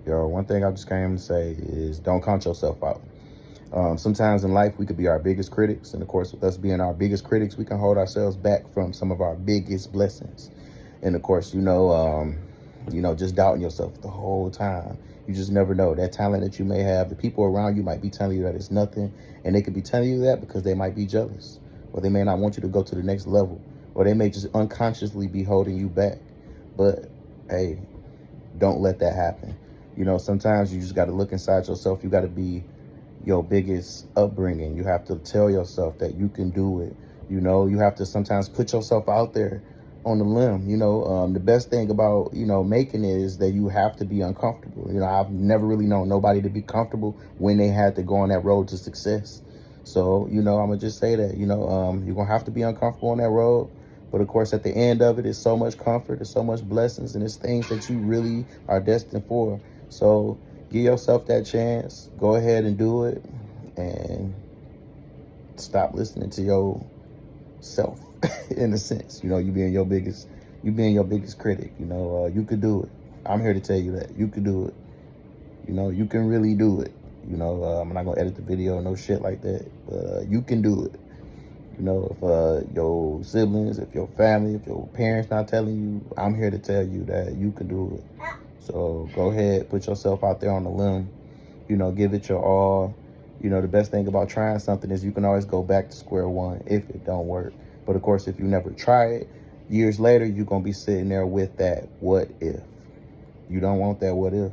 Yo, one thing I just came to say is don't count yourself out. Sometimes in life we could be our biggest critics, and of course, with us being our biggest critics, we can hold ourselves back from some of our biggest blessings. And of course, just doubting yourself the whole time. You just never know that talent that you may have. The people around you might be telling you that it's nothing, and they could be telling you that because they might be jealous, or they may not want you to go to the next level, or they may just unconsciously be holding you back. But hey, don't let that happen. Sometimes you just got to look inside yourself. You got to be your biggest upbringing. You have to tell yourself that you can do it. You have to sometimes put yourself out there on the limb. The best thing about, making it is that you have to be uncomfortable. I've never really known nobody to be comfortable when they had to go on that road to success. So, I'm going to just say that, you're going to have to be uncomfortable on that road. But of course, at the end of it, it's so much comfort, there's so much blessings, and it's things that you really are destined for. So give yourself that chance. Go ahead and do it, and stop listening to yourself. In a sense, you being your biggest critic. You could do it. I'm here to tell you that you could do it. You can really do it. I'm not gonna edit the video, no shit like that. But you can do it. If your siblings, if your family, if your parents not telling you, I'm here to tell you that you can do it. So go ahead, put yourself out there on the limb, give it your all. The best thing about trying something is you can always go back to square one if it don't work. But of course, if you never try it, years later, you're going to be sitting there with that what if. You don't want that what if.